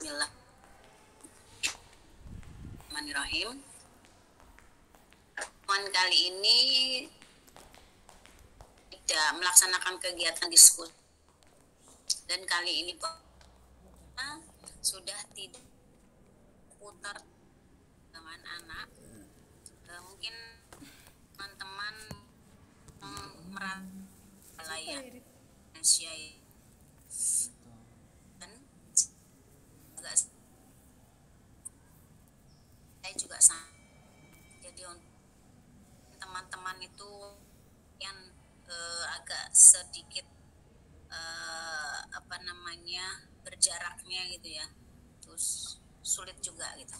Bismillahirrahmanirrahim. Kali ini tidak melaksanakan kegiatan diskusi, dan kali ini sudah tidak putar dengan anak. Mungkin teman-teman merasa ya Indonesia dan agak saya juga sama. Jadi untuk teman-teman itu yang agak sedikit berjaraknya gitu ya, terus sulit juga gitu.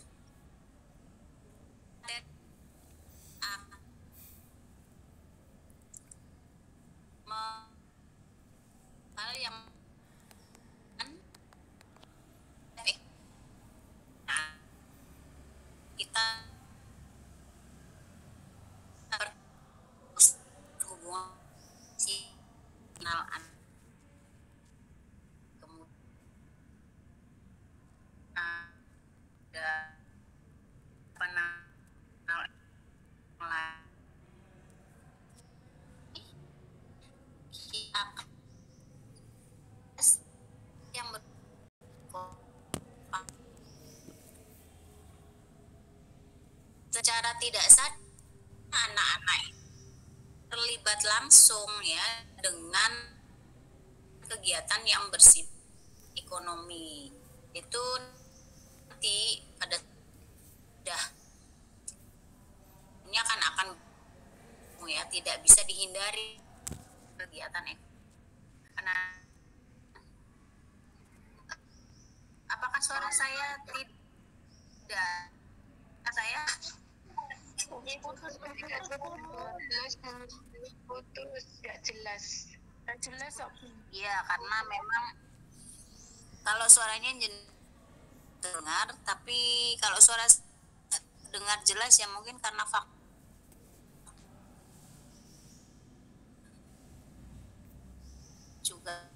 Hal yang kita berhubungan signal kemudian ada yang secara tidak sadar anak-anak terlibat langsung ya dengan kegiatan yang bersifat ekonomi. Itu nanti pada dahnya akan ya tidak bisa dihindari kegiatan karena apakah suara saya tidak putus gak jelas ya, karena memang kalau suaranya dengar, tapi kalau suara dengar jelas ya mungkin karena juga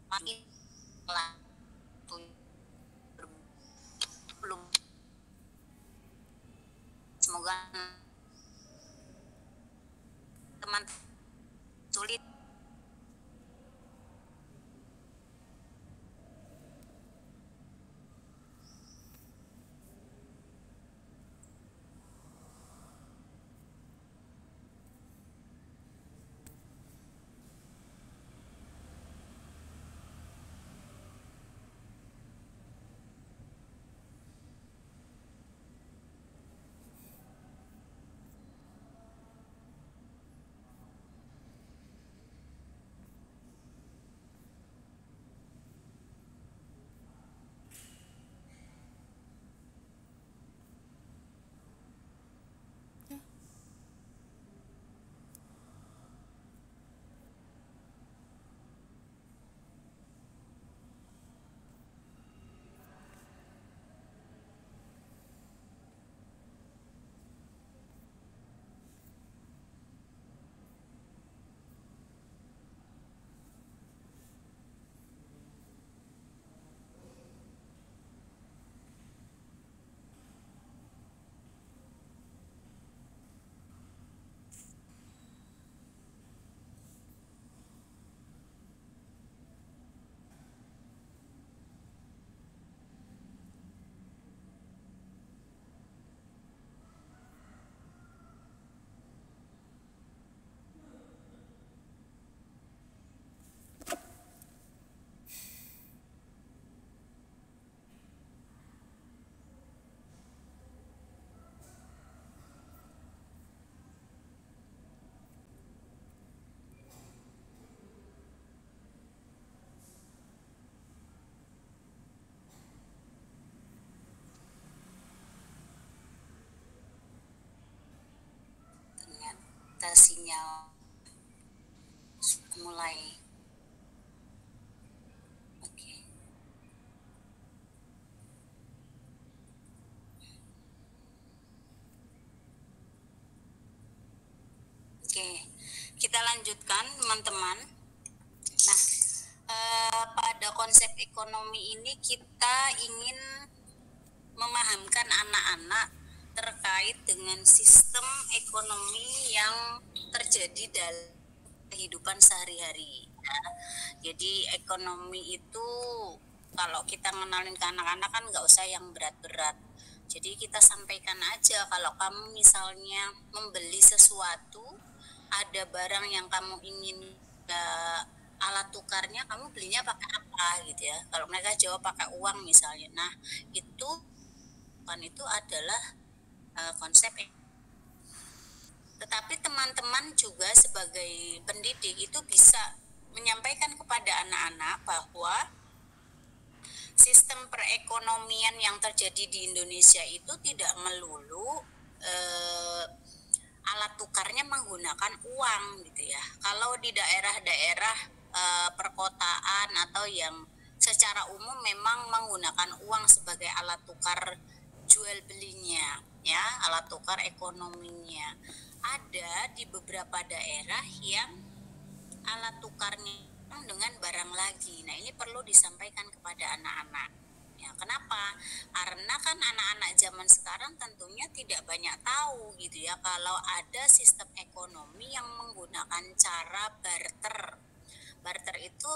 makin belum, semoga teman sulit. Ternyata sinyal mulai Oke. Kita lanjutkan teman-teman. Nah, pada konsep ekonomi ini kita ingin memahamkan anak-anak terkait dengan sistem ekonomi yang terjadi dalam kehidupan sehari-hari. Ya. Jadi ekonomi itu kalau kita ngenalin ke anak-anak kan nggak usah yang berat-berat. Jadi kita sampaikan aja kalau kamu misalnya membeli sesuatu, ada barang yang kamu ingin alat tukarnya, kamu belinya pakai apa gitu ya. Kalau mereka jawab pakai uang misalnya, nah itu adalah konsep. Tetapi teman-teman juga sebagai pendidik itu bisa menyampaikan kepada anak-anak bahwa sistem perekonomian yang terjadi di Indonesia itu tidak melulu alat tukarnya menggunakan uang gitu ya. Kalau di daerah-daerah perkotaan atau yang secara umum memang menggunakan uang sebagai alat tukar jual belinya ya, alat tukar ekonominya. Ada di beberapa daerah yang alat tukarnya dengan barang lagi. Nah, ini perlu disampaikan kepada anak-anak. Ya, kenapa? Karena kan anak-anak zaman sekarang tentunya tidak banyak tahu gitu ya kalau ada sistem ekonomi yang menggunakan cara barter. Barter itu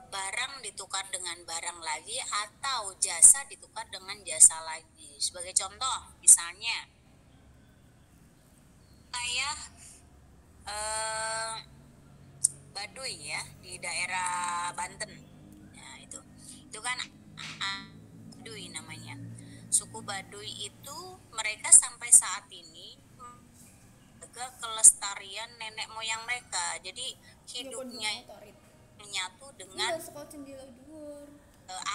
barang ditukar dengan barang lagi atau jasa ditukar dengan jasa lagi. Sebagai contoh, misalnya saya Baduy ya di daerah Banten. Ya, itu kan Baduy namanya. Suku Baduy itu mereka sampai saat ini menjaga kelestarian nenek moyang mereka. Jadi hidupnya menyatu dengan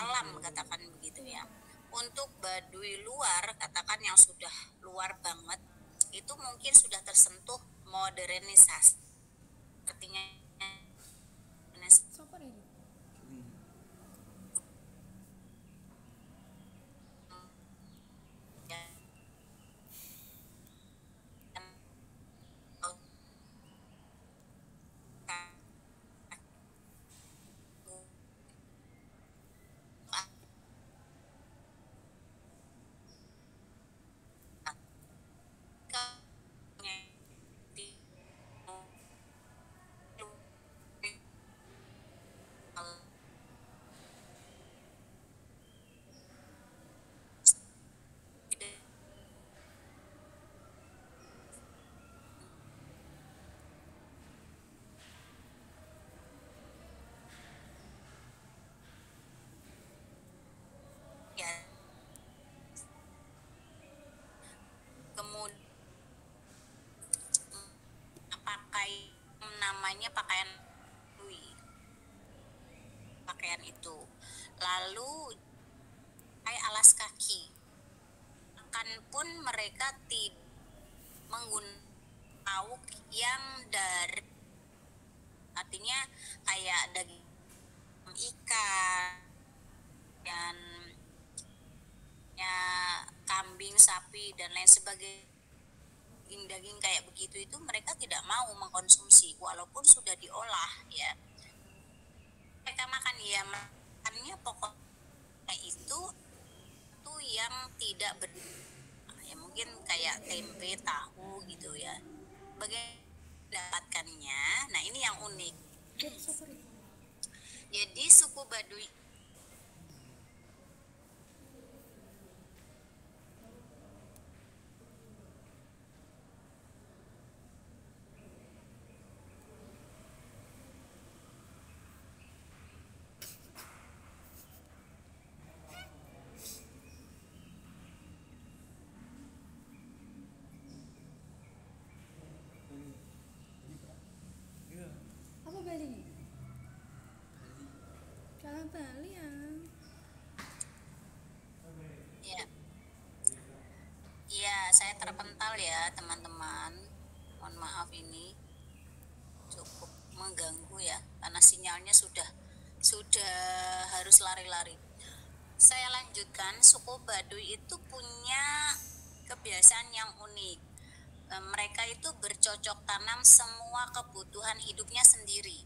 alam, katakan begitu ya. Untuk Baduy luar, katakan yang sudah luar banget, itu mungkin sudah tersentuh modernisasi. Artinya ya, kemudian pakai namanya pakaian itu, lalu pakai alas kaki, akan pun mereka tidak menggunakan lauk yang dari, artinya kayak daging ikan dan ya kambing, sapi dan lain sebagainya, daging kayak begitu itu mereka tidak mau mengkonsumsi walaupun sudah diolah ya. Mereka makan ya, makannya pokoknya itu yang tidak ya mungkin kayak tempe, tahu gitu ya. Bagaimana dapatkannya? Nah, ini yang unik. Jadi suku Baduy Bali ya. ya. Iya, saya terpental ya teman-teman. Mohon maaf ini cukup mengganggu ya karena sinyalnya sudah harus lari-lari. Saya lanjutkan, suku Baduy itu punya kebiasaan yang unik. mereka itu bercocok tanam semua kebutuhan hidupnya sendiri,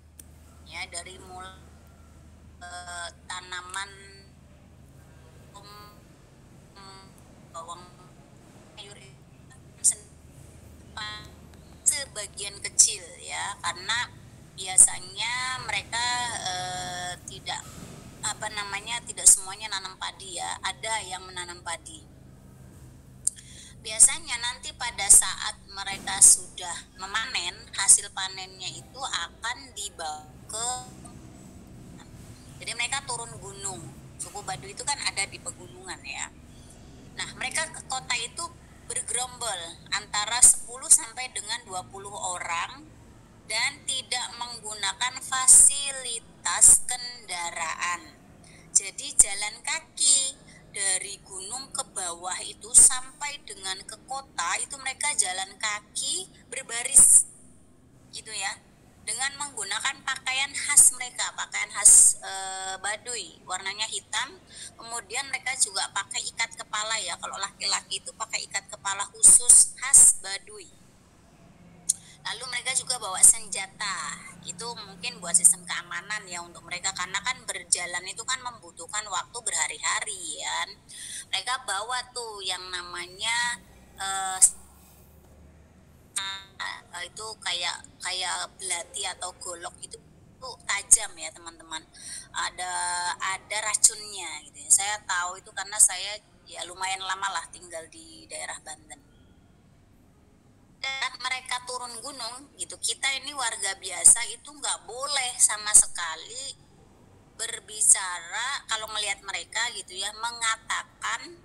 ya, dari mulai tanaman bawang sayur sebagian kecil ya, karena biasanya mereka tidak tidak semuanya nanam padi ya, ada yang menanam padi. Biasanya nanti pada saat mereka sudah memanen, hasil panennya itu akan dibawa ke, jadi mereka turun gunung. Suku Baduy itu kan ada di pegunungan ya. Nah, mereka ke kota itu bergerombol antara 10 sampai dengan 20 orang dan tidak menggunakan fasilitas kendaraan. Jadi jalan kaki dari gunung ke bawah itu sampai dengan ke kota itu mereka jalan kaki berbaris gitu ya, dengan menggunakan pakaian khas mereka, pakaian khas Baduy, warnanya hitam. Kemudian mereka juga pakai ikat kepala ya, kalau laki-laki itu pakai ikat kepala khusus khas Baduy. Lalu mereka juga bawa senjata, itu mungkin buat sistem keamanan ya untuk mereka, karena kan berjalan itu kan membutuhkan waktu berhari-hari ya. Mereka bawa tuh yang namanya itu kayak belati atau golok itu tajam ya teman-teman, ada racunnya gitu ya. Saya tahu itu karena saya ya lumayan lama lah tinggal di daerah Banten. Dan mereka turun gunung gitu, kita ini warga biasa itu nggak boleh sama sekali berbicara kalau melihat mereka gitu ya, mengatakan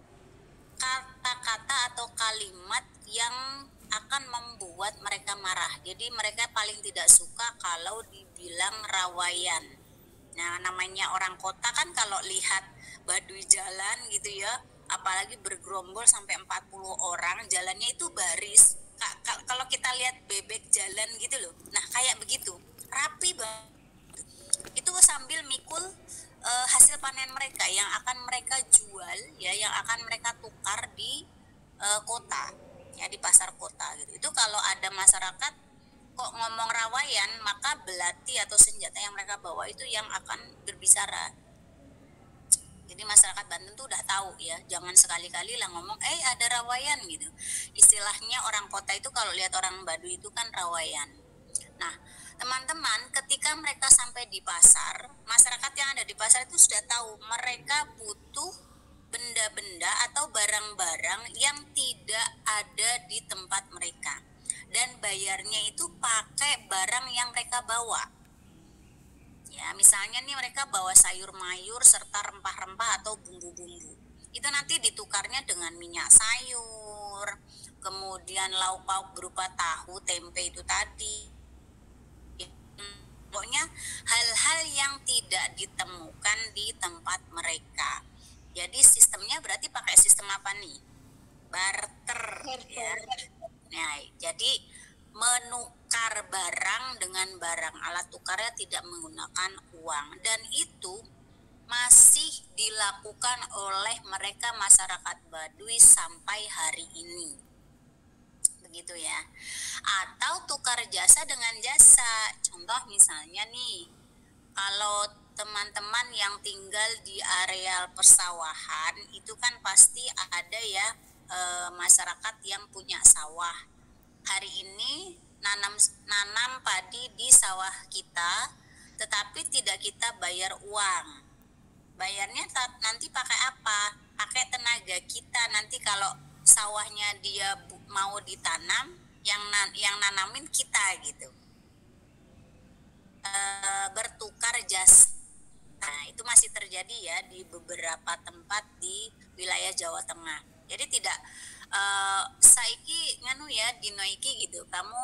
kata-kata atau kalimat yang akan membuat mereka marah. Jadi mereka paling tidak suka kalau dibilang rawayan. Nah, namanya orang kota kan kalau lihat Baduy jalan gitu ya, apalagi bergerombol sampai 40 orang, jalannya itu baris. Kalau kita lihat bebek jalan gitu loh. Nah, kayak begitu. Rapi banget. Itu sambil mikul hasil panen mereka yang akan mereka jual ya, yang akan mereka tukar di kota ya, di pasar kota gitu. Itu kalau ada masyarakat kok ngomong rawayan, maka belati atau senjata yang mereka bawa itu yang akan berbicara. Jadi masyarakat Banten tuh udah tahu ya, jangan sekali-kali lah ngomong ada rawayan gitu. Istilahnya orang kota itu kalau lihat orang Baduy itu kan rawayan. Nah, teman-teman, ketika mereka sampai di pasar, masyarakat yang ada di pasar itu sudah tahu mereka butuh benda-benda atau barang-barang yang tidak ada di tempat mereka, dan bayarnya itu pakai barang yang mereka bawa. Ya, misalnya nih mereka bawa sayur mayur serta rempah-rempah atau bumbu-bumbu. Itu nanti ditukarnya dengan minyak sayur, kemudian lauk pauk berupa tahu, tempe itu tadi. Pokoknya hal-hal yang tidak ditemukan di tempat mereka. Jadi sistemnya berarti pakai sistem apa nih? Barter ya. Nah, jadi menukar barang dengan barang, alat tukarnya tidak menggunakan uang, dan itu masih dilakukan oleh mereka masyarakat Baduy sampai hari ini. Begitu ya. Atau tukar jasa dengan jasa. Contoh misalnya nih, kalau teman-teman yang tinggal di areal persawahan itu kan pasti ada ya masyarakat yang punya sawah. Hari ini nanam padi di sawah kita, tetapi tidak kita bayar uang. Bayarnya nanti pakai apa? Pakai tenaga kita. Nanti kalau sawahnya dia mau ditanam, yang nanamin kita gitu. Bertukar jasa. Nah, itu masih terjadi ya di beberapa tempat di wilayah Jawa Tengah. Jadi tidak saiki nganu ya, dino iki gitu, kamu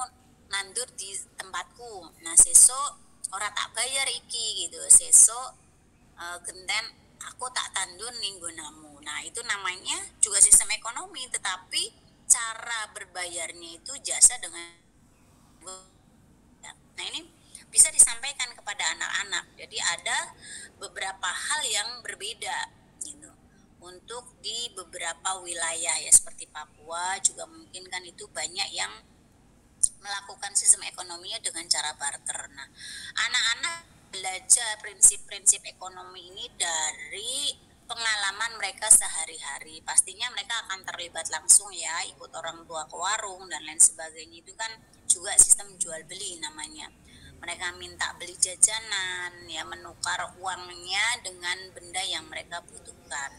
nandur di tempatku, nah sesuk ora tak bayar iki gitu, sesuk genten aku tak tandur ning nggonamu. Nah, itu namanya juga sistem ekonomi, tetapi cara berbayarnya itu jasa dengan. Nah, ini bisa disampaikan kepada anak-anak. Jadi ada beberapa hal yang berbeda gitu untuk di beberapa wilayah ya seperti Papua juga mungkin kan itu banyak yang melakukan sistem ekonominya dengan cara barter. Nah, anak-anak belajar prinsip-prinsip ekonomi ini dari pengalaman mereka sehari-hari. Pastinya mereka akan terlibat langsung ya, ikut orang tua ke warung dan lain sebagainya. Itu kan juga sistem jual beli namanya. Mereka minta beli jajanan, ya menukar uangnya dengan benda yang mereka butuhkan.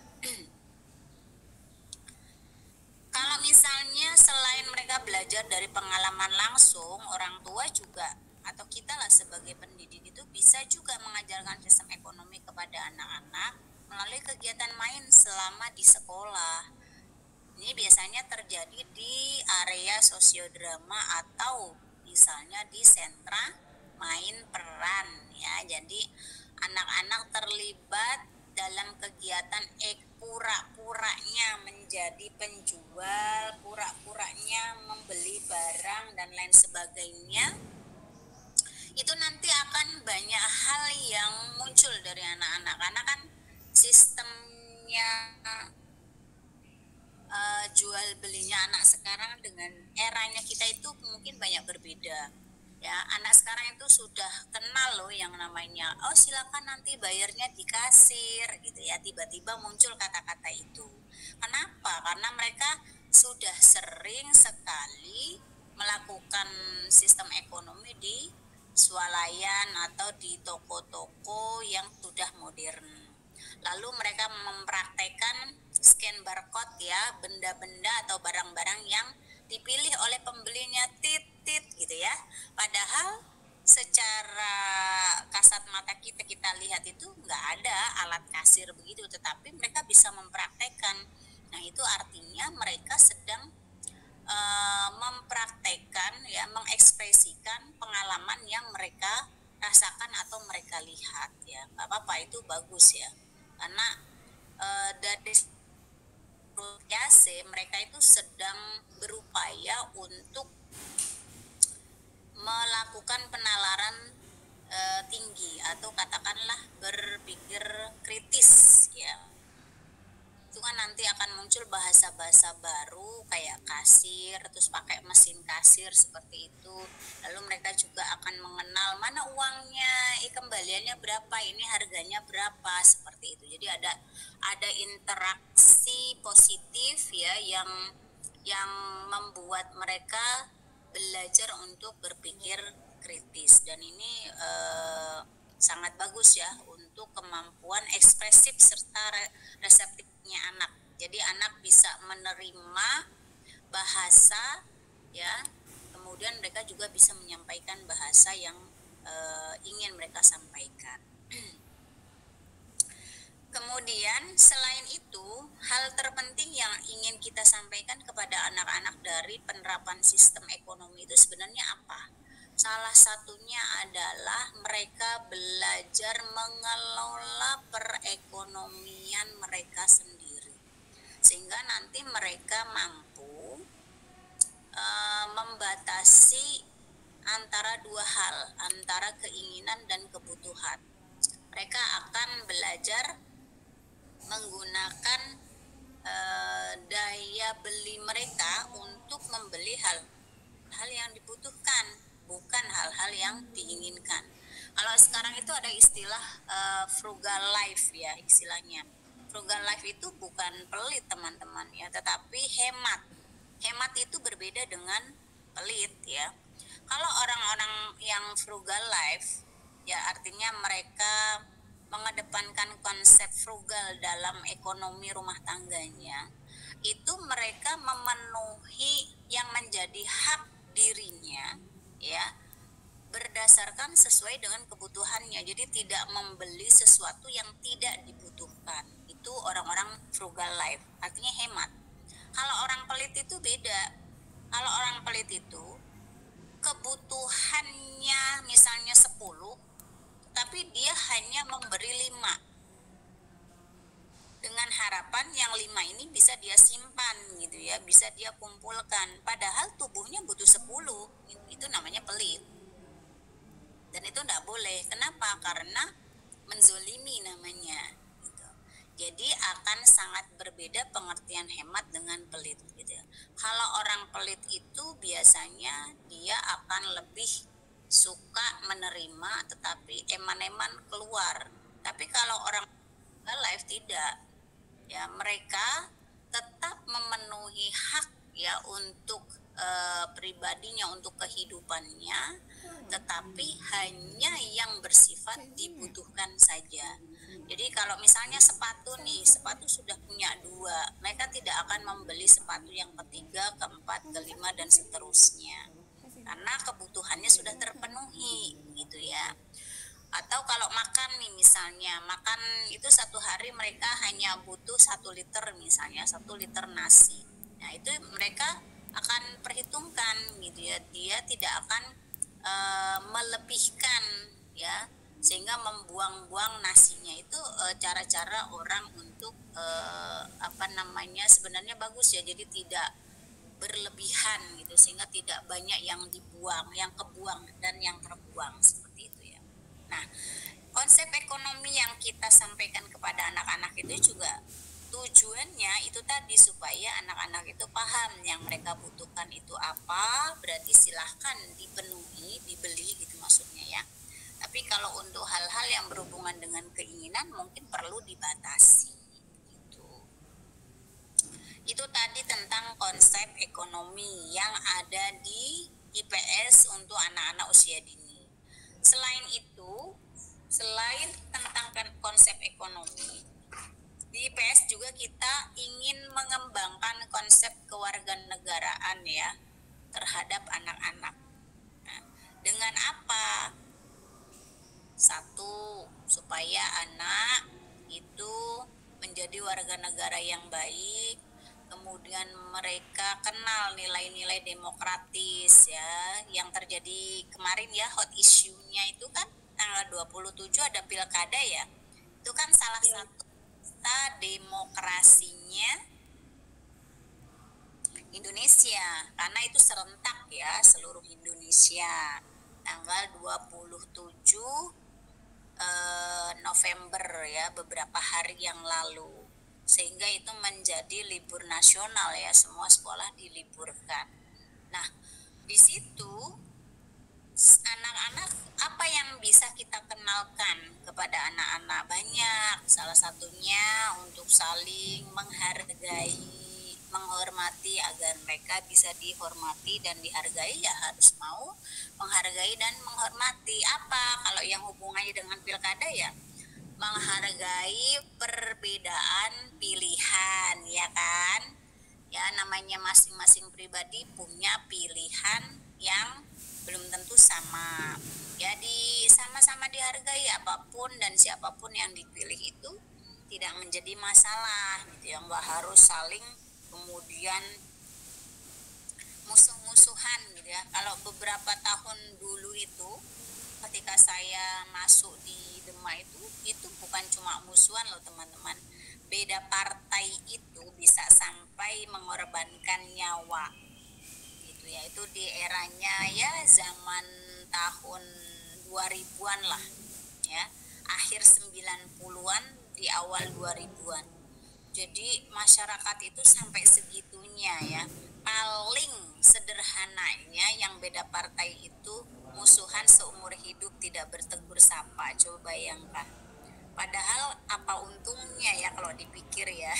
Kalau misalnya selain mereka belajar dari pengalaman langsung, orang tua juga atau kita lah sebagai pendidik itu bisa juga mengajarkan sistem ekonomi kepada anak-anak melalui kegiatan main selama di sekolah. Ini biasanya terjadi di area sosiodrama atau misalnya di sentra main peran ya. Jadi anak-anak terlibat dalam kegiatan pura-puranya menjadi penjual, pura-puranya membeli barang dan lain sebagainya. Itu nanti akan banyak hal yang muncul dari anak-anak karena kan sistemnya jual belinya anak sekarang dengan eranya kita itu mungkin banyak berbeda ya. Anak sekarang itu sudah kenal loh yang namanya silakan nanti bayarnya di kasir gitu ya, tiba-tiba muncul kata-kata itu. Kenapa? Karena mereka sudah sering sekali melakukan sistem ekonomi di swalayan atau di toko-toko yang sudah modern. Lalu mereka mempraktekkan scan barcode ya, benda-benda atau barang-barang yang dipilih oleh pembelinya tit gitu ya. Padahal secara kasat mata kita lihat itu nggak ada alat kasir begitu, tetapi mereka bisa mempraktekkan. Nah itu artinya mereka sedang mempraktekkan ya, mengekspresikan pengalaman yang mereka rasakan atau mereka lihat ya. Nggak apa-apa, itu bagus ya, karena dari mereka itu sedang berupaya untuk melakukan penalaran tinggi atau katakanlah berpikir kritis ya. Itu kan nanti akan muncul bahasa-bahasa baru kayak kasir, terus pakai mesin kasir seperti itu. Lalu mereka juga akan mengenal mana uangnya, kembaliannya berapa, ini harganya berapa, seperti itu. Jadi ada interaksi positif ya yang membuat mereka belajar untuk berpikir kritis, dan ini sangat bagus ya untuk kemampuan ekspresif serta reseptifnya anak. Jadi anak bisa menerima bahasa ya, kemudian mereka juga bisa menyampaikan bahasa yang ingin mereka sampaikan. Kemudian selain itu, hal terpenting yang ingin kita sampaikan kepada anak-anak dari penerapan sistem ekonomi itu sebenarnya apa? Salah satunya adalah mereka belajar mengelola perekonomian mereka sendiri, sehingga nanti mereka mampu membatasi antara dua hal, antara keinginan dan kebutuhan. Mereka akan belajar menggunakan daya beli mereka untuk membeli hal yang dibutuhkan, bukan hal-hal yang diinginkan. Kalau sekarang itu ada istilah frugal life ya, istilahnya. Frugal life itu bukan pelit teman-teman ya, tetapi hemat. Hemat itu berbeda dengan pelit ya. Kalau orang-orang yang frugal life ya artinya mereka mengedepankan konsep frugal dalam ekonomi rumah tangganya, itu mereka memenuhi yang menjadi hak dirinya ya, berdasarkan sesuai dengan kebutuhannya. Jadi tidak membeli sesuatu yang tidak dibutuhkan. Itu orang-orang frugal life, artinya hemat. Kalau orang pelit itu beda. Kalau orang pelit itu kebutuhannya misalnya 10, tapi dia hanya memberi 5 dengan harapan yang 5 ini bisa dia simpan gitu ya, bisa dia kumpulkan, padahal tubuhnya butuh 10. Itu namanya pelit, dan itu tidak boleh. Kenapa? Karena menzolimi namanya gitu. Jadi akan sangat berbeda pengertian hemat dengan pelit gitu ya. Kalau orang pelit itu biasanya dia akan lebih suka menerima tetapi eman-eman keluar. Tapi kalau orang life tidak, ya mereka tetap memenuhi hak ya untuk pribadinya, untuk kehidupannya, tetapi hanya yang bersifat dibutuhkan saja. Jadi kalau misalnya sepatu nih, sepatu sudah punya dua, mereka tidak akan membeli sepatu yang ketiga, keempat, kelima, dan seterusnya, karena kebutuhannya sudah terpenuhi gitu ya. Atau kalau makan nih, misalnya makan itu satu hari mereka hanya butuh 1 liter, misalnya 1 liter nasi. Nah itu mereka akan perhitungkan gitu ya, dia tidak akan melebihkan ya, sehingga membuang-buang nasinya. Itu cara-cara orang untuk sebenarnya bagus ya, jadi tidak berlebihan gitu, sehingga tidak banyak yang dibuang, yang kebuang dan yang terbuang, seperti itu ya. Nah, konsep ekonomi yang kita sampaikan kepada anak-anak itu juga tujuannya itu tadi, supaya anak-anak itu paham yang mereka butuhkan itu apa, berarti silahkan dipenuhi, dibeli gitu maksudnya ya. Tapi kalau untuk hal-hal yang berhubungan dengan keinginan mungkin perlu dibatasi gitu. Itu tadi tentang konsep ekonomi yang ada di IPS untuk anak-anak usia dini. Selain itu, selain tentang konsep ekonomi, di IPS juga kita ingin mengembangkan konsep kewarganegaraan ya terhadap anak-anak. Nah, dengan apa? Satu, supaya anak itu menjadi warga negara yang baik, kemudian mereka kenal nilai-nilai demokratis ya, yang terjadi kemarin ya, hot issue-nya itu kan tanggal 27 ada pilkada ya. Itu kan salah satu pesta demokrasinya Indonesia, karena itu serentak ya seluruh Indonesia tanggal 27 November ya, beberapa hari yang lalu, sehingga itu menjadi libur nasional ya, semua sekolah diliburkan. Nah, di situ anak-anak apa yang bisa kita kenalkan kepada anak-anak? Banyak, salah satunya untuk saling menghargai, menghormati. Agar mereka bisa dihormati dan dihargai ya harus mau menghargai dan menghormati. Apa kalau yang hubungannya dengan pilkada ya, menghargai perbedaan pilihan ya kan, ya namanya masing-masing pribadi punya pilihan yang belum tentu sama, jadi sama-sama dihargai apapun dan siapapun yang dipilih itu tidak menjadi masalah gitu ya, nggak harus saling kemudian musuh-musuhan gitu ya. Kalau beberapa tahun dulu itu ketika saya masuk di Dema itu bukan cuma musuhan loh teman-teman, beda partai itu bisa sampai mengorbankan nyawa gitu ya. Itu di eranya ya zaman tahun 2000-an lah ya, akhir 90-an di awal 2000-an. Jadi masyarakat itu sampai segitunya ya. Paling sederhananya yang beda partai itu musuhan seumur hidup, tidak bertegur sapa. Coba bayangkan. Padahal apa untungnya ya kalau dipikir ya.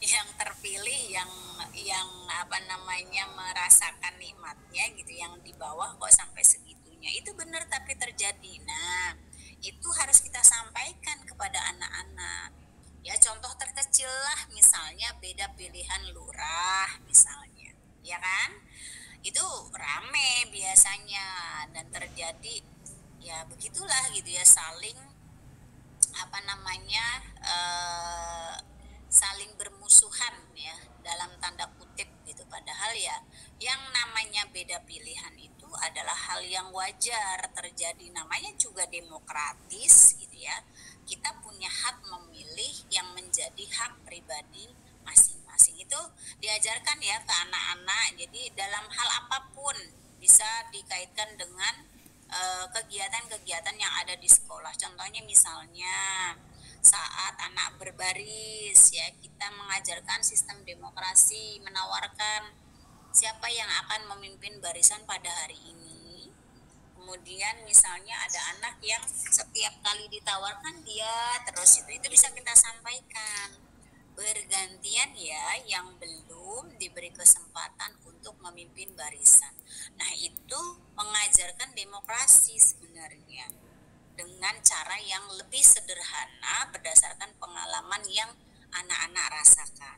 Yang terpilih, yang merasakan nikmatnya gitu, yang di bawah kok sampai segitunya. Itu benar tapi terjadi. Nah, itu harus kita sampaikan kepada anak-anak. Ya contoh terkecil lah, misalnya beda pilihan lurah misalnya, ya kan? Itu rame biasanya dan terjadi ya begitulah gitu ya, saling saling bermusuhan ya dalam tanda kutip gitu. Padahal ya yang namanya beda pilihan itu adalah hal yang wajar terjadi, namanya juga demokratis gitu ya. Kita punya hak memilih yang menjadi hak pribadi masing-masing. Itu diajarkan ya ke anak-anak. Jadi dalam hal apapun bisa dikaitkan dengan kegiatan-kegiatan yang ada di sekolah. Contohnya misalnya saat anak berbaris ya, kita mengajarkan sistem demokrasi, menawarkan siapa yang akan memimpin barisan pada hari ini. Kemudian misalnya ada anak yang setiap kali ditawarkan dia terus itu bisa kita sampaikan bergantian ya, yang belum diberi kesempatan untuk memimpin barisan. Nah, itu mengajarkan demokrasi sebenarnya dengan cara yang lebih sederhana berdasarkan pengalaman yang anak-anak rasakan.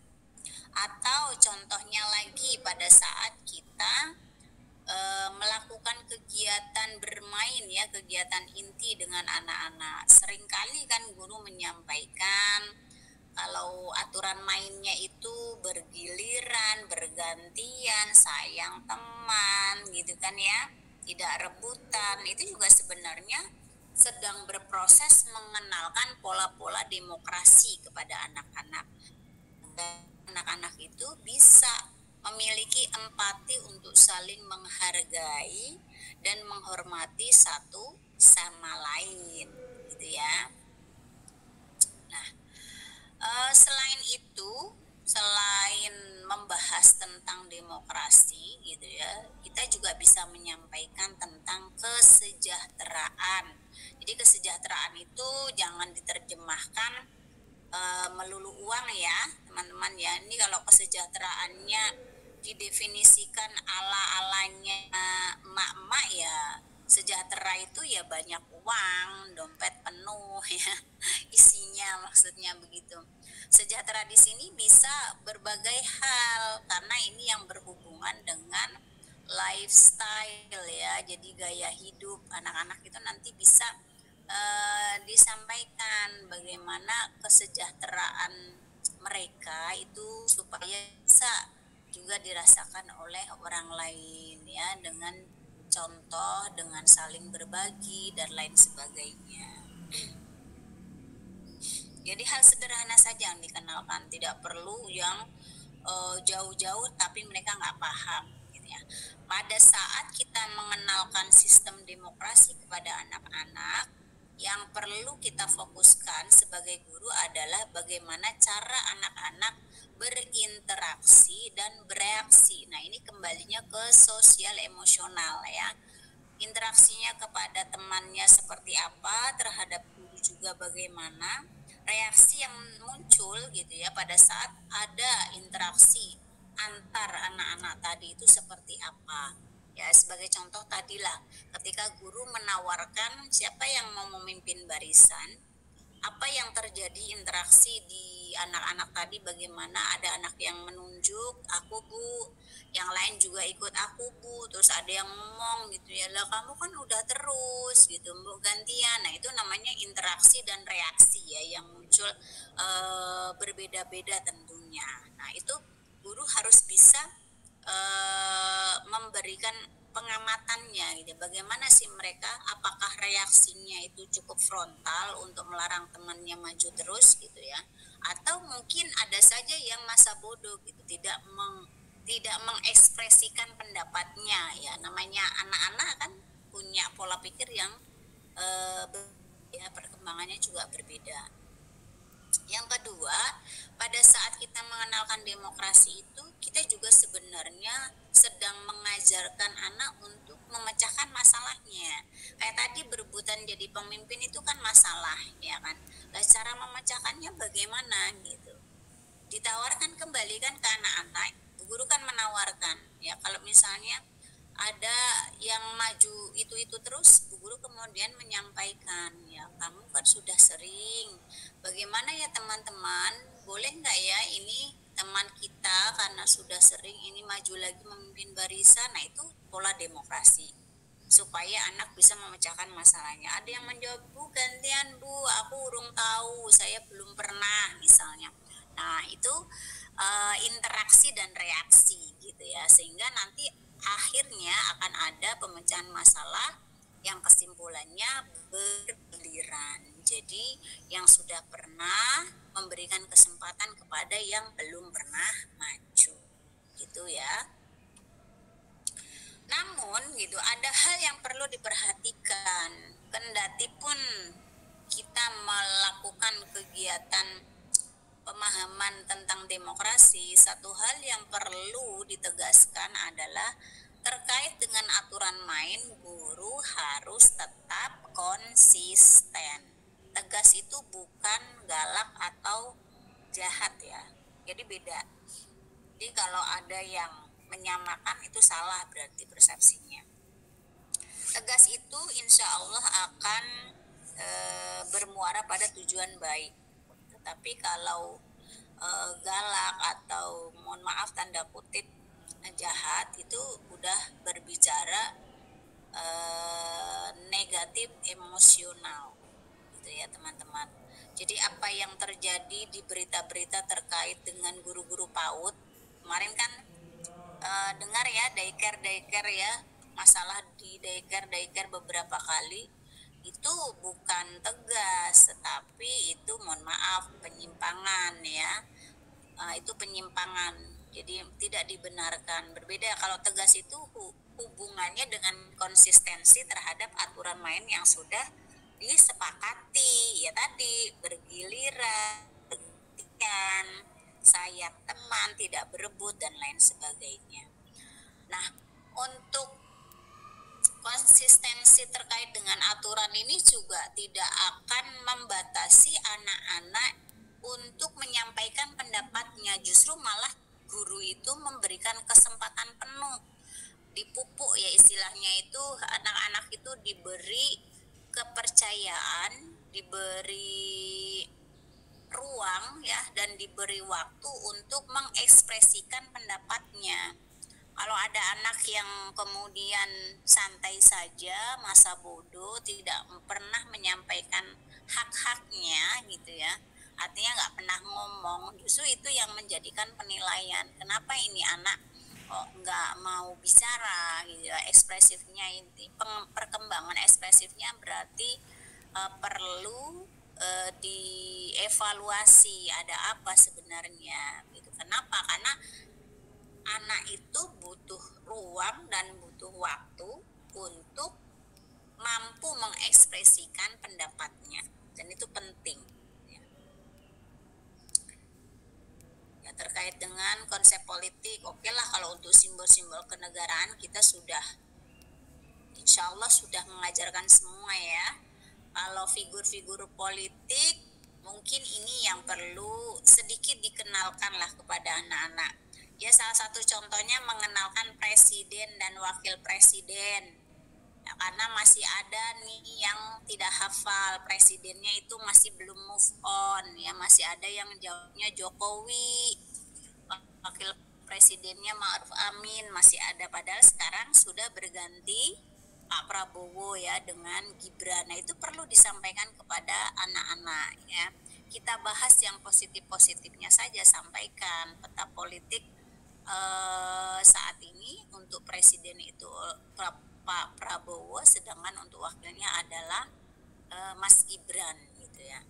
Atau contohnya lagi pada saat kita melakukan kegiatan bermain ya, kegiatan inti dengan anak-anak. Seringkali kan guru menyampaikan kalau aturan mainnya itu bergiliran, bergantian, sayang teman gitu kan ya, tidak rebutan. Itu juga sebenarnya sedang berproses mengenalkan pola-pola demokrasi kepada anak-anak. Anak-anak itu bisa memiliki empati untuk saling menghargai dan menghormati satu sama lain gitu ya. Nah, selain itu, selain membahas tentang demokrasi gitu ya, kita juga bisa menyampaikan tentang kesejahteraan. Jadi kesejahteraan itu jangan diterjemahkan melulu uang ya teman-teman ya. Ini kalau kesejahteraannya didefinisikan ala-alanya emak-emak ya, sejahtera itu ya banyak uang, dompet penuh ya isinya, maksudnya begitu. Sejahtera di sini bisa berbagai hal karena ini yang berhubungan dengan lifestyle ya, jadi gaya hidup anak-anak itu nanti bisa disampaikan bagaimana kesejahteraan mereka itu supaya bisa juga dirasakan oleh orang lain ya, dengan contoh, dengan saling berbagi dan lain sebagainya. Jadi hal sederhana saja yang dikenalkan, tidak perlu yang jauh-jauh tapi mereka nggak paham gitu ya. Pada saat kita mengenalkan sistem demokrasi kepada anak-anak, yang perlu kita fokuskan sebagai guru adalah bagaimana cara anak-anak berinteraksi dan bereaksi. Nah, ini kembalinya ke sosial emosional ya. Interaksinya kepada temannya seperti apa, terhadap guru juga bagaimana, reaksi yang muncul gitu ya pada saat ada interaksi antar anak-anak tadi itu seperti apa. Ya, sebagai contoh tadilah ketika guru menawarkan siapa yang mau memimpin barisan, apa yang terjadi interaksi di anak-anak tadi, bagaimana ada anak yang menunjuk aku bu, yang lain juga ikut aku bu, terus ada yang ngomong gitu ya, lah kamu kan udah terus gitu bu, gantian. Nah, itu namanya interaksi dan reaksi ya yang muncul berbeda-beda tentunya. Nah, itu guru harus bisa memberikan pengamatannya gitu. Bagaimana sih mereka, apakah reaksinya itu cukup frontal untuk melarang temannya maju terus gitu ya, atau mungkin ada saja yang masa bodoh gitu, tidak mengekspresikan pendapatnya ya. Namanya anak-anak kan punya pola pikir yang ya perkembangannya juga berbeda. Yang kedua, pada saat kita mengenalkan demokrasi itu, kita juga sebenarnya sedang mengajarkan anak untuk memecahkan masalahnya. Kayak tadi berebutan jadi pemimpin itu kan masalah, ya kan? Nah, cara memecahkannya bagaimana gitu? Ditawarkan kembali kan ke anak-anak. Guru kan menawarkan, ya kalau misalnya ada yang maju itu terus, Bu Guru kemudian menyampaikan, ya kamu kan sudah sering, bagaimana ya teman-teman, boleh nggak ya ini teman kita karena sudah sering ini maju lagi memimpin barisan. Nah, itu pola demokrasi supaya anak bisa memecahkan masalahnya. Ada yang menjawab, bu gantian bu, aku urung tahu, saya belum pernah misalnya. Nah, itu interaksi dan reaksi gitu ya, sehingga nanti akhirnya akan ada pemecahan masalah yang kesimpulannya bergiliran. Jadi yang sudah pernah memberikan kesempatan kepada yang belum pernah maju gitu ya. Namun gitu, ada hal yang perlu diperhatikan. Kendati pun kita melakukan kegiatan pemahaman tentang demokrasi, satu hal yang perlu ditegaskan adalah terkait dengan aturan main, guru harus tetap konsisten. Tegas itu bukan galak atau jahat ya, jadi beda. Jadi kalau ada yang menyamakan itu salah berarti persepsinya. Tegas itu insya Allah akan bermuara pada tujuan baik. Tetapi kalau galak atau mohon maaf tanda kutip jahat itu udah berbicara negatif emosional gitu ya teman-teman. Jadi apa yang terjadi di berita-berita terkait dengan guru-guru PAUD kemarin kan dengar ya daycare ya, masalah di daycare beberapa kali itu bukan tegas, tetapi itu mohon maaf penyimpangan ya, itu penyimpangan, jadi tidak dibenarkan. Berbeda kalau tegas itu hubungannya dengan konsistensi terhadap aturan main yang sudah disepakati ya, tadi bergiliran, sayap teman, tidak berebut dan lain sebagainya. Nah, untuk konsistensi terkait dengan aturan ini juga tidak akan membatasi anak-anak untuk menyampaikan pendapatnya, justru malah guru itu memberikan kesempatan penuh, dipupuk ya istilahnya itu, anak-anak itu diberi kepercayaan, diberi ruang ya, dan diberi waktu untuk mengekspresikan pendapatnya. Kalau ada anak yang kemudian santai saja, masa bodoh, tidak pernah menyampaikan hak-haknya gitu ya, artinya nggak pernah ngomong, justru itu yang menjadikan penilaian. Kenapa ini anak kok nggak mau bicara gitu ya, ekspresifnya ini, perkembangan ekspresifnya berarti perlu dievaluasi ada apa sebenarnya gitu. Kenapa? Karena anak itu butuh ruang dan butuh waktu untuk mampu mengekspresikan pendapatnya, dan itu penting ya. Ya, terkait dengan konsep politik, oke lah kalau untuk simbol-simbol kenegaraan kita sudah insya Allah sudah mengajarkan semua ya. Kalau figur-figur politik mungkin ini yang perlu sedikit dikenalkan lah kepada anak-anak. Ya, salah satu contohnya mengenalkan presiden dan wakil presiden. Ya, karena masih ada nih yang tidak hafal presidennya, itu masih belum move on ya, masih ada yang jawabnya Jokowi, wakil presidennya Ma'ruf Amin masih ada, padahal sekarang sudah berganti Pak Prabowo ya dengan Gibran. Nah, itu perlu disampaikan kepada anak-anak ya. Kita bahas yang positif-positifnya saja, sampaikan peta politik saat ini untuk presiden itu Pak Prabowo, sedangkan untuk wakilnya adalah Mas Gibran gitu ya.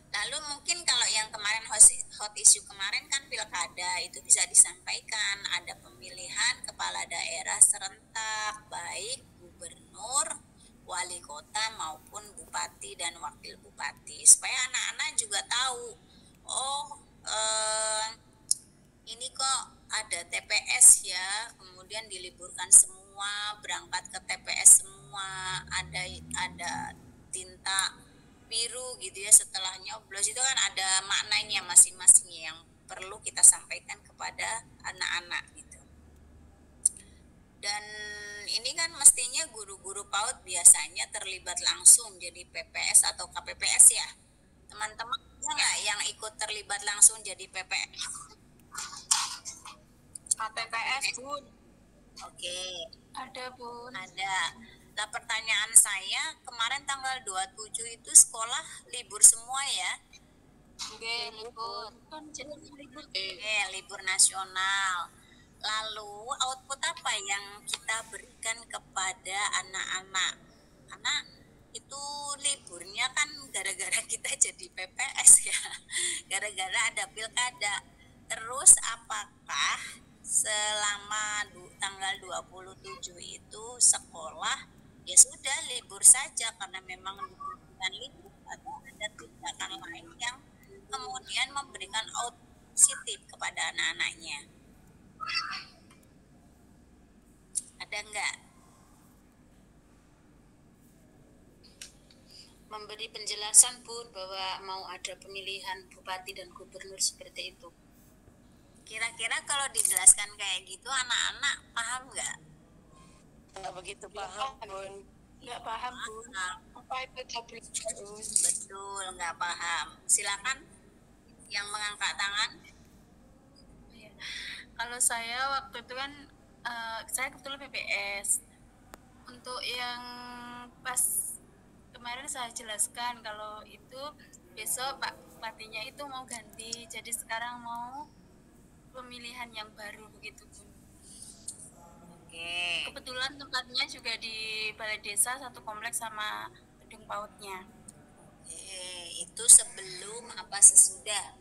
Lalu mungkin kalau yang kemarin hot issue kemarin kan pilkada, itu bisa disampaikan ada pemilihan kepala daerah serentak, baik gubernur, wali kota maupun bupati dan wakil bupati, supaya anak-anak juga tahu, oh ini kok ada TPS ya, kemudian diliburkan semua, berangkat ke TPS semua, ada tinta biru gitu ya setelah nyoblos, itu kan ada maknanya masing-masing yang perlu kita sampaikan kepada anak-anak gitu. Dan ini kan mestinya guru-guru PAUD biasanya terlibat langsung jadi PPS atau KPPS ya teman-teman, nggak yang ikut terlibat langsung jadi PPS? KPPS Bun. Oke. Ada Bun. Ada. Nah, pertanyaan saya, kemarin tanggal 27 itu sekolah libur semua ya? Oke, libur. Libur nasional. Lalu output apa yang kita berikan kepada anak-anak? Karena itu liburnya kan gara-gara kita jadi PPS ya, gara-gara ada pilkada. Terus apakah selama tanggal 27 itu sekolah ya sudah libur saja karena memang dibutuhkan libur, atau ada tindakan lain yang kemudian memberikan output positif kepada anak-anaknya? Ada enggak? Memberi penjelasan Bun bahwa mau ada pemilihan bupati dan gubernur seperti itu. Kira-kira kalau dijelaskan kayak gitu anak-anak paham nggak? Nggak begitu paham Bun. Nggak paham Bun. Apa itu coblosan? Betul, nggak paham. Silakan yang mengangkat tangan. Ya. Kalau saya waktu itu kan saya kebetulan PPS. Untuk yang pas kemarin saya jelaskan kalau itu besok Pak Bupatinya itu mau ganti, jadi sekarang mau pemilihan yang baru begitu Bun. Oke. Kebetulan tempatnya juga di balai desa satu kompleks sama gedung PAUD-nya. Oke, itu sebelum apa sesudah?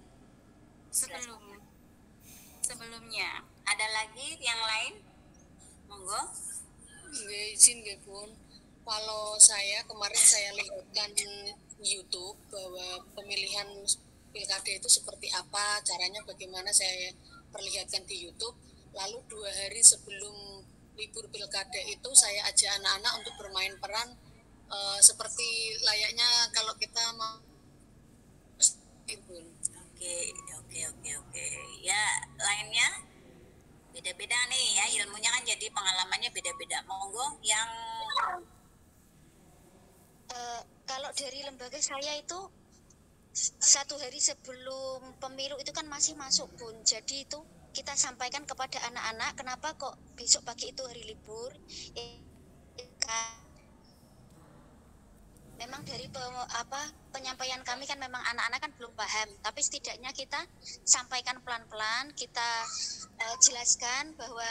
Sebelumnya. Ada lagi yang lain? Monggo. Izin nggih Bun. Kalau kemarin saya lihatkan YouTube bahwa pemilihan pilkada itu seperti apa, caranya bagaimana, saya perlihatkan di YouTube. Lalu 2 hari sebelum libur pilkada itu saya ajak anak-anak untuk bermain peran seperti layaknya kalau kita mau Bun. Oke. Ya, lainnya beda-beda nih ya, ilmunya kan jadi pengalamannya beda-beda. Monggo yang kalau dari lembaga saya itu 1 hari sebelum pemilu itu kan masih masuk Bun. Jadi itu kita sampaikan kepada anak-anak kenapa kok besok pagi itu hari libur. Memang dari penyampaian kami kan memang anak-anak kan belum paham, tapi setidaknya kita sampaikan pelan-pelan, kita jelaskan bahwa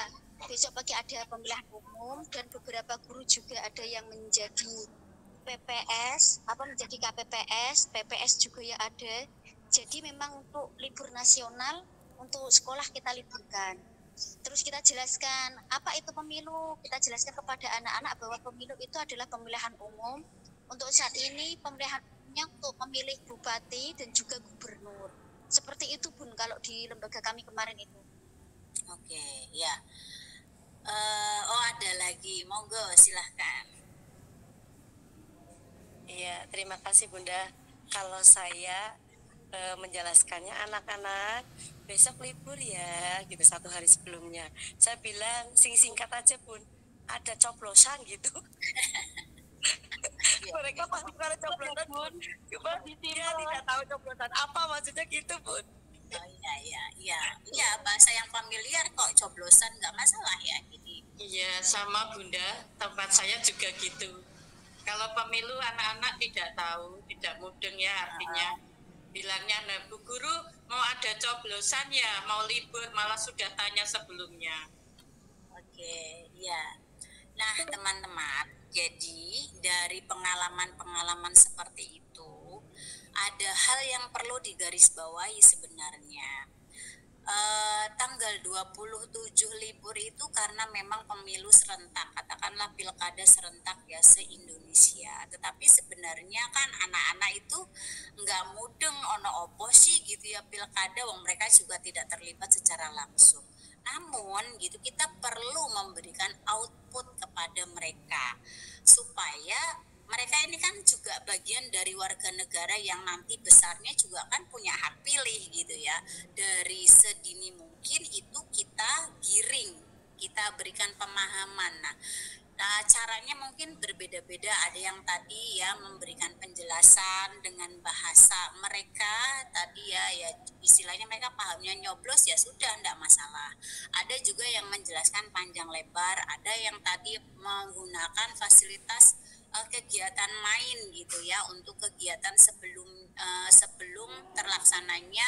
besok pagi ada pemilihan umum dan beberapa guru juga ada yang menjadi PPS, menjadi KPPS, PPS juga ya ada. Jadi memang untuk libur nasional untuk sekolah kita liburkan. Terus kita jelaskan apa itu pemilu, kita jelaskan kepada anak-anak bahwa pemilu itu adalah pemilihan umum. Untuk saat ini pemilihannya untuk memilih bupati dan juga gubernur. Seperti itu Bun kalau di lembaga kami kemarin itu. Oke, ya. Ada lagi, monggo silahkan. Iya, terima kasih Bunda. Kalau saya menjelaskannya, anak-anak besok libur ya, gitu 1 hari sebelumnya. Saya bilang singkat aja Bun, ada coblosan gitu. Mereka pasti kalau coblosan Bun, cuma dia tidak tahu coblosan apa maksudnya gitu Bun. Iya, bahasa yang familiar kok, coblosan nggak masalah ya gini. Iya, sama Bunda, tempat saya juga gitu. Kalau pemilu anak-anak tidak tahu, tidak mudeng ya artinya. Bilangnya, nah Bu Guru mau ada coblosan ya, mau libur, malah sudah tanya sebelumnya. Oke, ya. Nah teman-teman, jadi dari pengalaman-pengalaman seperti itu, ada hal yang perlu digarisbawahi sebenarnya. Tanggal 27 libur itu karena memang pemilu serentak, katakanlah pilkada serentak ya se-Indonesia. Tetapi sebenarnya kan anak-anak itu nggak mudeng ono opo sih gitu ya pilkada, wong mereka juga tidak terlibat secara langsung. Namun gitu kita perlu memberikan output kepada mereka supaya mereka ini kan juga bagian dari warga negara yang nanti besarnya juga kan punya hak pilih gitu ya. Dari sedini mungkin itu kita giring, kita berikan pemahaman. Nah, caranya mungkin berbeda-beda. Ada yang tadi ya memberikan penjelasan dengan bahasa mereka tadi ya istilahnya mereka pahamnya nyoblos ya sudah enggak masalah. Ada juga yang menjelaskan panjang lebar, ada yang tadi menggunakan fasilitas kegiatan main gitu ya untuk kegiatan sebelum terlaksananya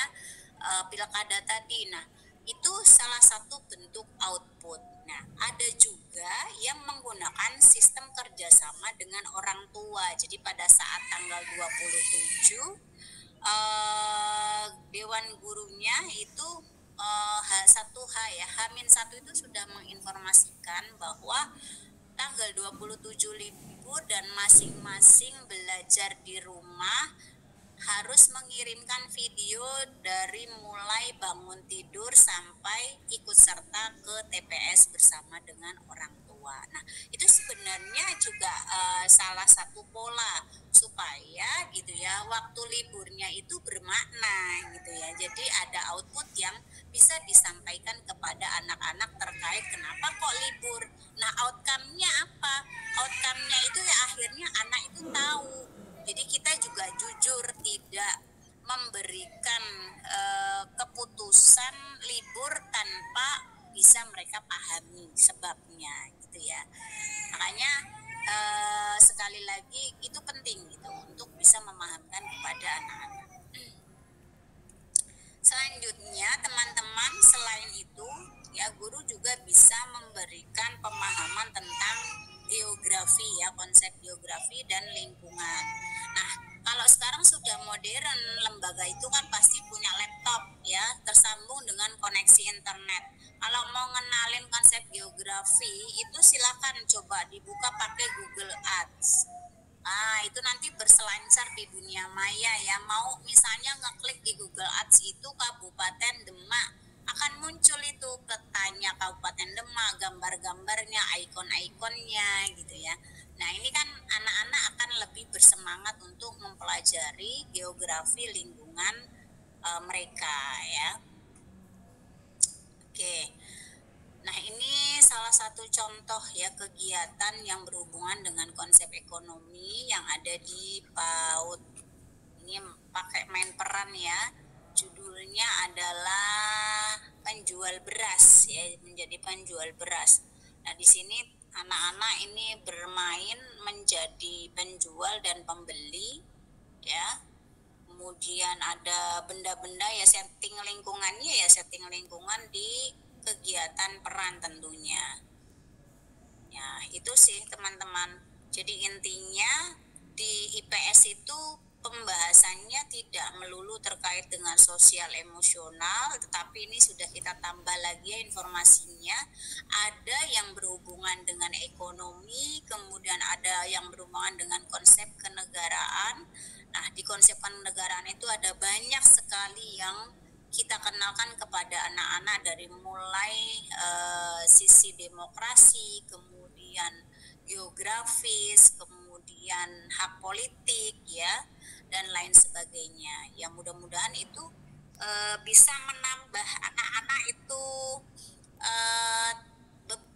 pilkada tadi. Nah, itu salah satu bentuk output. Nah, ada juga yang menggunakan sistem kerjasama dengan orang tua. Jadi pada saat tanggal 27 Dewan Gurunya itu H1H ya, H-1 itu sudah menginformasikan bahwa tanggal 27 libur dan masing-masing belajar di rumah harus mengirimkan video dari mulai bangun tidur sampai ikut serta ke TPS bersama dengan orang tua. Nah, itu sebenarnya juga salah satu pola supaya gitu ya waktu liburnya itu bermakna gitu ya. Jadi ada output yang bisa disampaikan kepada anak-anak terkait kenapa kok libur. Nah, outcome-nya apa? Outcome-nya itu ya akhirnya anak itu tahu. Jadi kita juga jujur tidak memberikan keputusan libur tanpa bisa mereka pahami sebabnya gitu ya. Makanya sekali lagi itu penting gitu untuk bisa memahamkan kepada anak-anak. Selanjutnya teman-teman, selain itu ya guru juga bisa memberikan pemahaman tentang geografi ya, konsep geografi dan lingkungan. Nah, kalau sekarang sudah modern, lembaga itu kan pasti punya laptop ya, tersambung dengan koneksi internet. Kalau mau ngenalin konsep geografi itu silakan coba dibuka pakai Google Ads. Itu nanti berselancar di dunia maya ya. Mau misalnya ngeklik di Google Ads itu Kabupaten Demak, akan muncul itu petanya Kabupaten Demak, gambar-gambarnya, ikon-ikonnya gitu ya. Nah, ini kan anak-anak akan lebih bersemangat untuk mempelajari geografi lingkungan mereka ya. Oke. Nah, ini salah satu contoh ya kegiatan yang berhubungan dengan konsep ekonomi yang ada di PAUD. Ini pakai main peran ya. Judulnya adalah penjual beras ya, menjadi penjual beras. Nah, di sini anak-anak ini bermain menjadi penjual dan pembeli ya. Kemudian ada benda-benda ya, setting lingkungan di kegiatan peran tentunya. Ya, itu sih teman-teman. Jadi intinya di IPS itu pembahasannya tidak melulu terkait dengan sosial emosional, tetapi ini sudah kita tambah lagi ya informasinya. Ada yang berhubungan dengan ekonomi, kemudian ada yang berhubungan dengan konsep kenegaraan. Nah, di konsep kenegaraan itu ada banyak sekali yang kita kenalkan kepada anak-anak dari mulai sisi demokrasi, kemudian geografis, kemudian hak politik ya, dan lain sebagainya. Ya mudah-mudahan itu bisa menambah anak-anak itu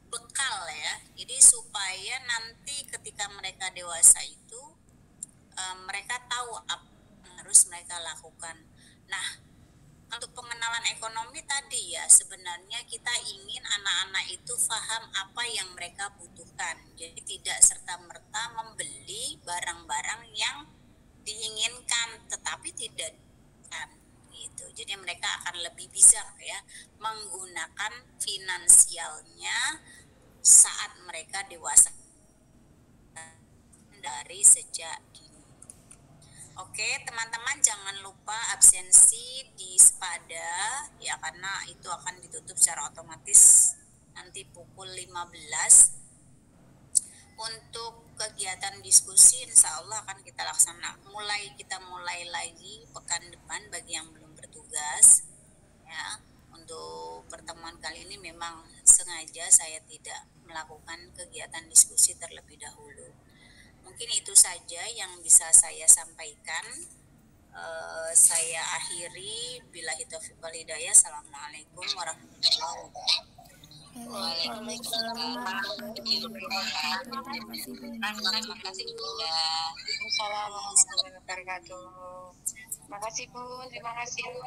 bekal ya. Jadi supaya nanti ketika mereka dewasa itu mereka tahu apa yang harus mereka lakukan. Nah, untuk pengenalan ekonomi tadi ya, sebenarnya kita ingin anak-anak itu paham apa yang mereka butuhkan. Jadi tidak serta-merta membeli barang-barang yang diinginkan tetapi tidak kan gitu. Jadi mereka akan lebih bijak ya menggunakan finansialnya saat mereka dewasa dari sejak dini. Oke, teman-teman jangan lupa absensi di SPADA ya, karena itu akan ditutup secara otomatis nanti pukul 15. Untuk kegiatan diskusi insya Allah akan kita mulai lagi pekan depan bagi yang belum bertugas ya. Untuk pertemuan kali ini memang sengaja saya tidak melakukan kegiatan diskusi terlebih dahulu. Mungkin itu saja yang bisa saya sampaikan. Saya akhiri. Billahi taufiq wal hidayah. Assalamualaikum warahmatullahi wabarakatuh. Waalaikumsalam warahmatullahi wabarakatuh. Terima kasih Bunda. Waalaikumsalam warahmatullahi wabarakatuh. Terima kasih Bu. Terima kasih Bu.